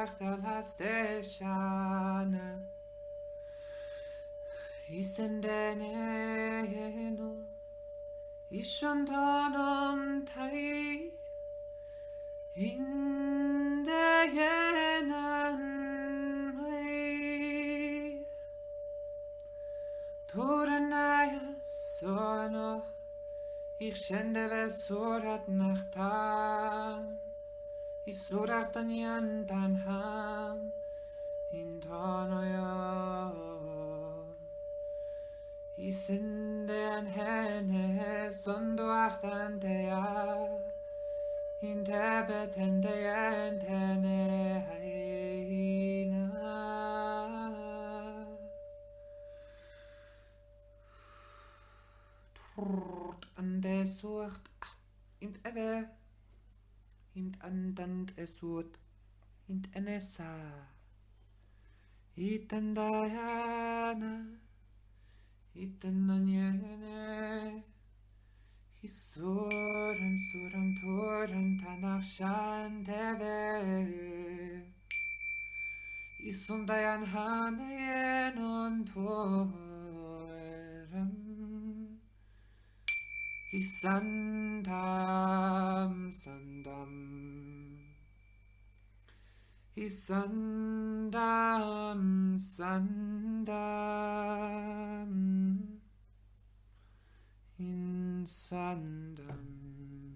achtal hasteshana. Isendene Ishontonom tai in the Yeneh Toranaya sono ich schende ve surat nachtan ich surat an yantan ham in tonoya Isenden henne sondo achtantea in tebetende entene haina ande sucht imt ebe imt andant esut imt enesa itandayana Yeneh Suram Turam Tanach Shanteve Isundayan Hanayen und Turam Isandam Sandam Isandam Sandam in Sandam.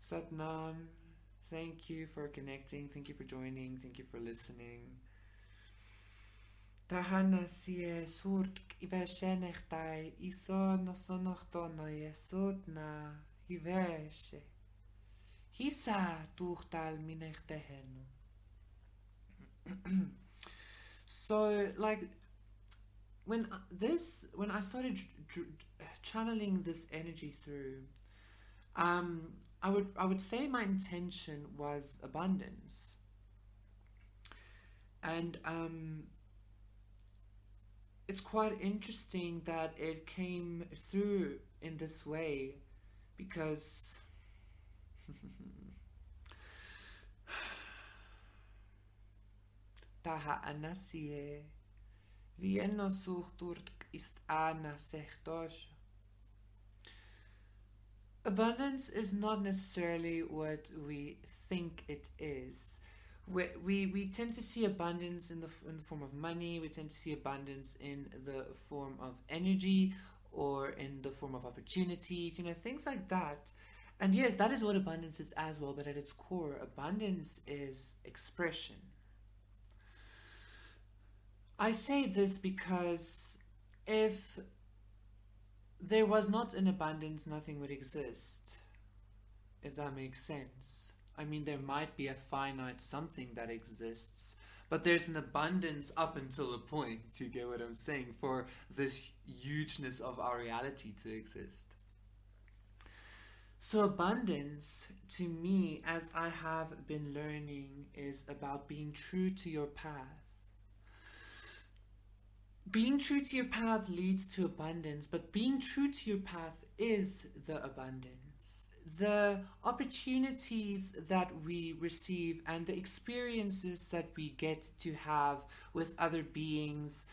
Satnam, thank you for connecting, thank you for joining, thank you for listening. Tahana sie surt ibeshenechtai iso no sonochtono yesutna iveshe hisa tuchtal minechtehenu. So, like, when I started channeling this energy through, I would say my intention was abundance, and it's quite interesting that it came through in this way, because Taha anasie, Vienno suchturt ist ana sechtosh. Abundance is not necessarily what we think it is. We tend to see abundance in the form of money. We tend to see abundance in the form of energy or in the form of opportunities, things like that. And yes, that is what abundance is as well, but at its core, abundance is expression. I say this because if there was not an abundance, nothing would exist, if that makes sense. I mean, there might be a finite something that exists, but there's an abundance up until a point, you get what I'm saying, for this hugeness of our reality to exist. So abundance, to me, as I have been learning, is about being true to your path. Being true to your path leads to abundance, but being true to your path is the abundance. The opportunities that we receive and the experiences that we get to have with other beings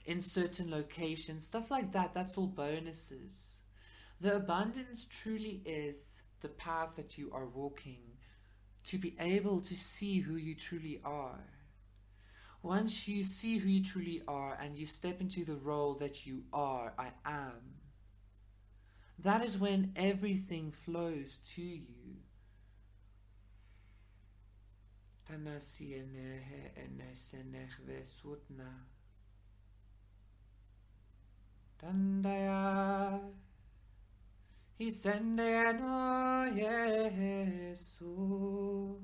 in certain locations, stuff like that, that's all bonuses. The abundance truly is the path that you are walking to be able to see who you truly are. Once you see who you truly are and you step into the role that you are, I am, that is when everything flows to you. Yeneh enesenech vesutna. Tandaya Isendeno Jesu.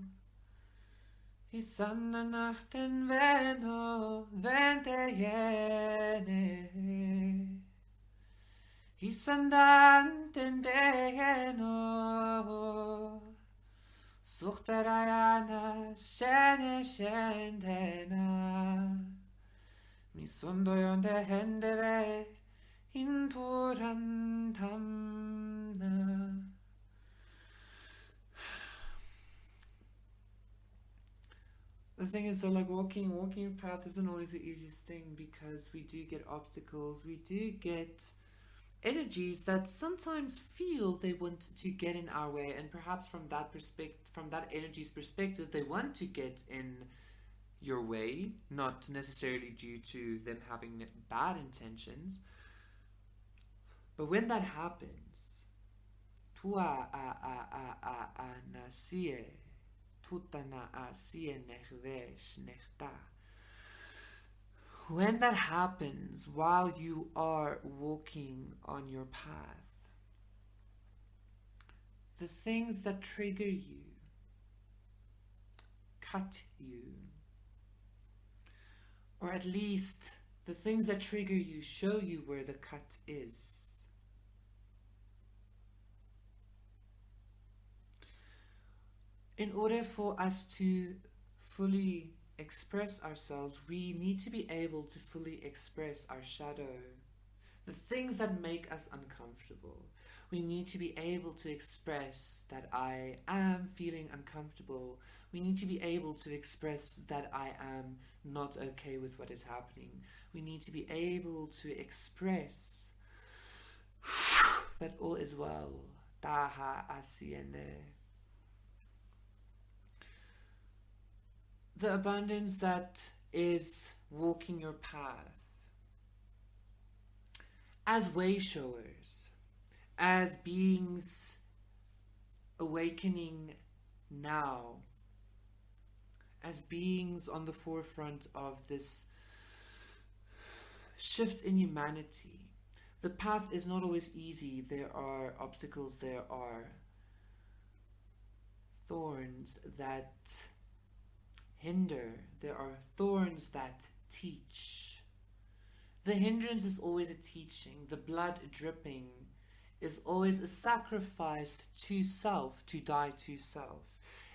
Isanna nachten veno vente Yeneh. Isandanten deno. Suchterayana shene shendena. Mi sundo yonde hende ve in turantamna. The thing is, though, like walking path isn't always the easiest thing, because we do get obstacles, we do get energies that sometimes feel they want to get in our way, and perhaps from that perspective, from that energy's perspective, they want to get in your way, not necessarily due to them having bad intentions. But when that happens, tua a nasie, tutana a sie nechvesh nechta. When that happens while you are walking on your path, the things that trigger you, cut you, or at least the things that trigger you show you where the cut is. In order for us to fully express ourselves, we need to be able to fully express our shadow, the things that make us uncomfortable. We need to be able to express that I am feeling uncomfortable. We need to be able to express that I am not okay with what is happening. We need to be able to express that all is well. Taha asiene. The abundance that is walking your path, as way showers, as beings awakening now, as beings on the forefront of this shift in humanity. The path is not always easy. There are obstacles, there are thorns that hinder, there are thorns that teach. The hindrance is always a teaching. The blood dripping is always a sacrifice to self, to die to self,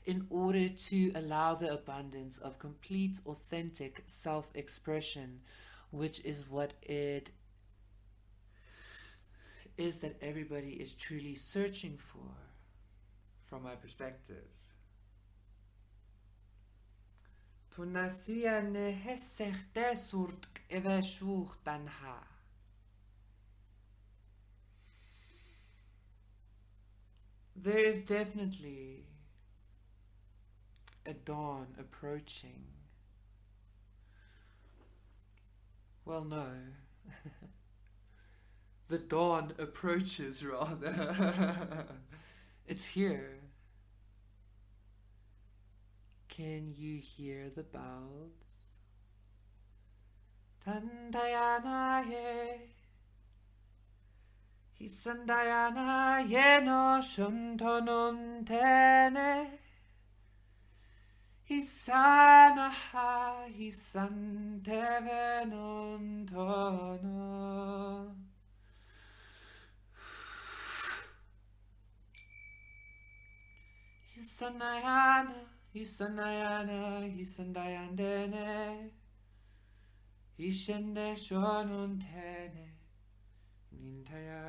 in order to allow the abundance of complete, authentic self-expression, which is what it is that everybody is truly searching for, from my perspective. Tunasia neheserte surt eveshuch tanha. There is definitely a dawn approaching. Well, no. The dawn approaches, rather. It's here. Can you hear the bells? Tandayanaye, Hisandayana Yeneh shuntonum tene, Hisanaha hisantevenon tono. Hisanayana, Hisanayana, Hisandayandene, Hishende shonun tene, Nintaya.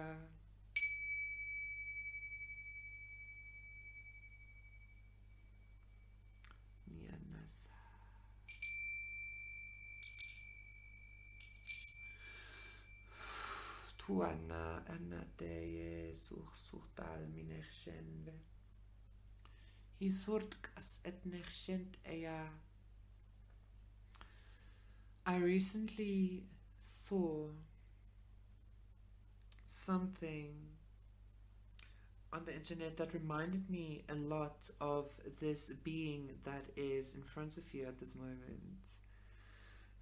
Nianasa. Tuana anateye suchtal minershenve. He surtkas et nechshent eya. I recently saw something on the internet that reminded me a lot of this being that is in front of you at this moment.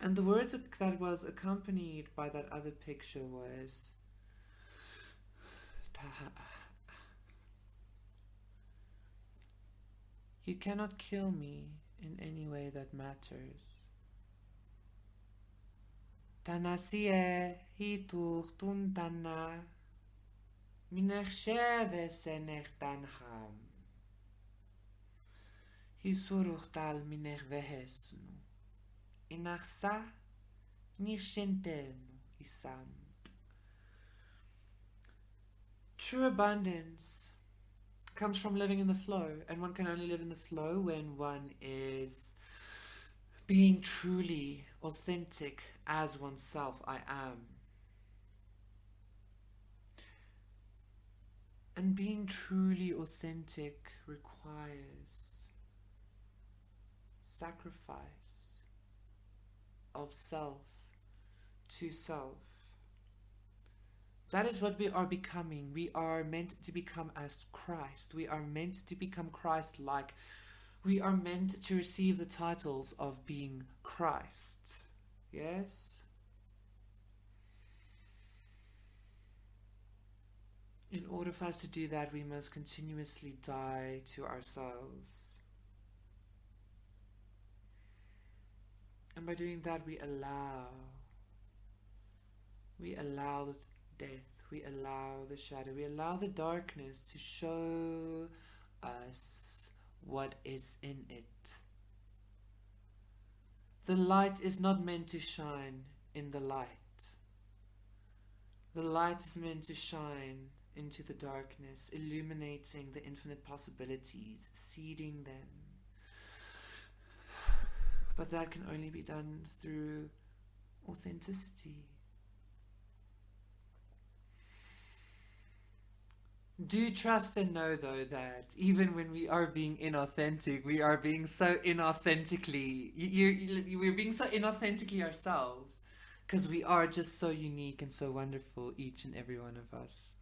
And the words that was accompanied by that other picture was you cannot kill me in any way that matters. Tanasie hitur tuntana minechsheve senech tanham. Hisuruchtal minech vehesnu. Inachsa nishentenu isam. True abundance comes from living in the flow, and one can only live in the flow when one is being truly authentic as oneself. I am. And being truly authentic requires sacrifice of self to self. That is what we are becoming. We are meant to become as Christ. We are meant to become Christ-like. We are meant to receive the titles of being Christ. Yes? In order for us to do that, we must continuously die to ourselves. And by doing that, we allow the death, we allow the shadow, we allow the darkness to show us what is in it. The light is not meant to shine in the light. The light is meant to shine into the darkness, illuminating the infinite possibilities, seeding them. But that can only be done through authenticity. Do trust and know, though, that even when we are being inauthentic, we are being so inauthentically, we're being so inauthentically ourselves, because we are just so unique and so wonderful, each and every one of us.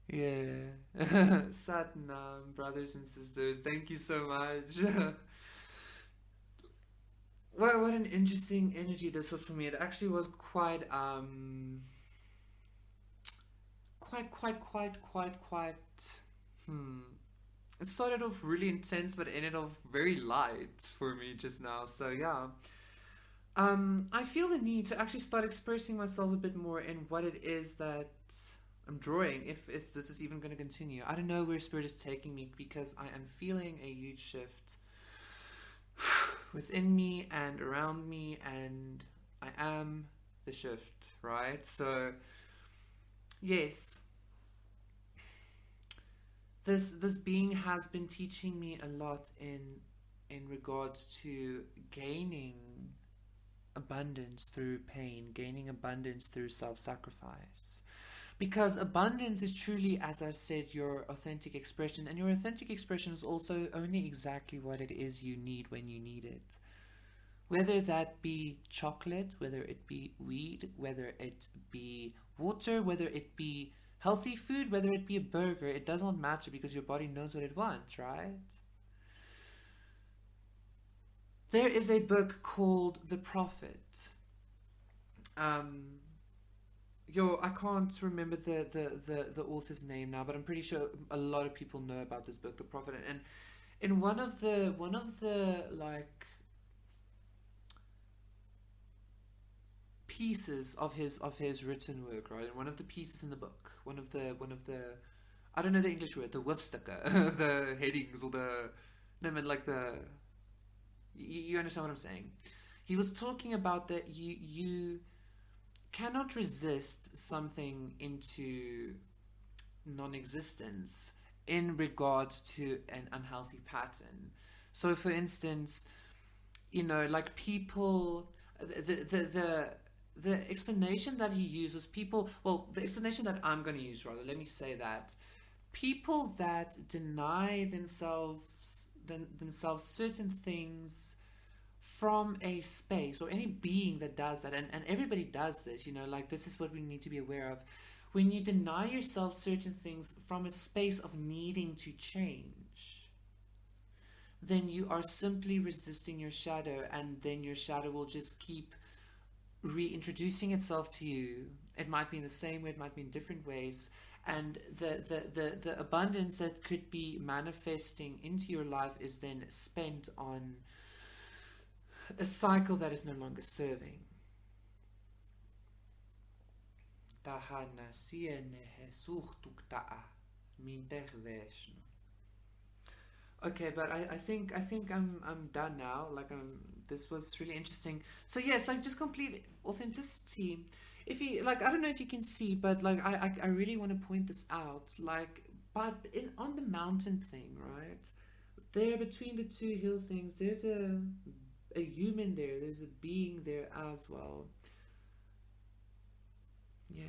Yeah. Satnam, brothers and sisters, thank you so much. What an interesting energy this was for me. It actually was quite quite. It started off really intense, but ended off very light for me just now. So yeah, I feel the need to actually start expressing myself a bit more in what it is that I'm drawing. If this is even going to continue, I don't know where spirit is taking me, because I am feeling a huge shift within me and around me, and I am the shift, right? So yes, this being has been teaching me a lot in regards to gaining abundance through pain, gaining abundance through self-sacrifice. Because abundance is truly, as I said, your authentic expression, and your authentic expression is also only exactly what it is you need when you need it. Whether that be chocolate, whether it be weed, whether it be water, whether it be healthy food, whether it be a burger, it does not matter, because your body knows what it wants, right? There is a book called The Prophet. I can't remember the author's name now, but I'm pretty sure a lot of people know about this book, The Prophet. And in one of the like pieces of his written work, right? And one of the pieces in the book, one of the I don't know the English word, the Wifsticker, the headings, or the no, but like the you understand what I'm saying. He was talking about that you cannot resist something into non-existence in regards to an unhealthy pattern. So for instance, like people, the explanation that he used was the explanation that I'm going to use, rather, let me say that people that deny themselves certain things from a space, or any being that does that, and everybody does this, like, this is what we need to be aware of. When you deny yourself certain things from a space of needing to change, then you are simply resisting your shadow, and then your shadow will just keep reintroducing itself to you. It might be in the same way, it might be in different ways, and the abundance that could be manifesting into your life is then spent on a cycle that is no longer serving. Okay, but I think I'm done now. Like, this was really interesting. So yes, like, just complete authenticity. If you like, I don't know if you can see, but like, I really want to point this out. Like, but on the mountain thing, right? there between the two hill things, there's a human there, there's a being there as well. Yeah.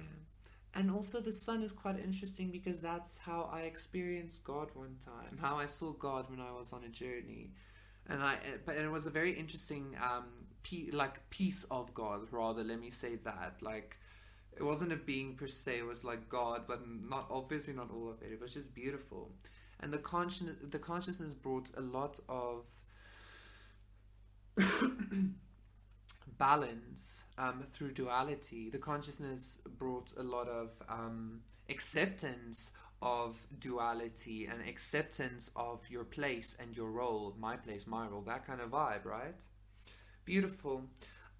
And also the sun is quite interesting because that's how I experienced God one time, how I saw God when I was on a journey. And it was a very interesting piece of God, rather, let me say that. Like, it wasn't a being per se, it was like God, but not, obviously not all of it. It was just beautiful. And the consciousness brought a lot of balance through duality. The consciousness brought a lot of acceptance of duality and acceptance of your place and your role, my place, my role, that kind of vibe, right? Beautiful.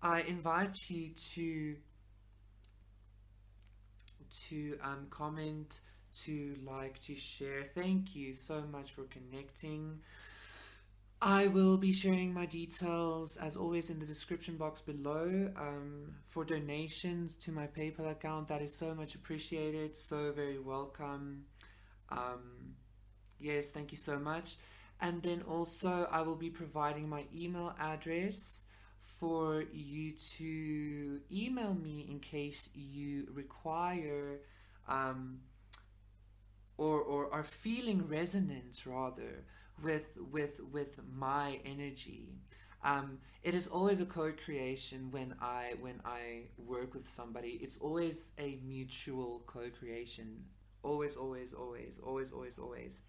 I invite you to comment, to like, to share. Thank you so much for connecting. I will be sharing my details, as always, in the description box below for donations to my PayPal account. That is so much appreciated, so very welcome. Yes, thank you so much. And then also, I will be providing my email address for you to email me in case you require or are feeling resonance, rather, with my energy. It is always a co-creation when I work with somebody. It's always a mutual co-creation. Always, always, always, always, always, always.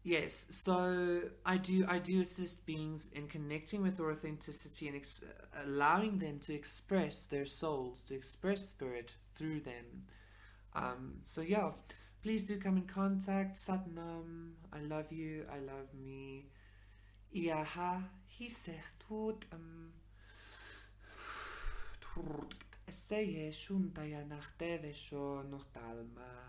Yes, so I do assist beings in connecting with their authenticity and allowing them to express their souls, to express spirit through them. So yeah, please do come in contact. Satnam, I love you, I love me. Iaha, he zegt goed. Seye shunta ya nachteve sho noch talma.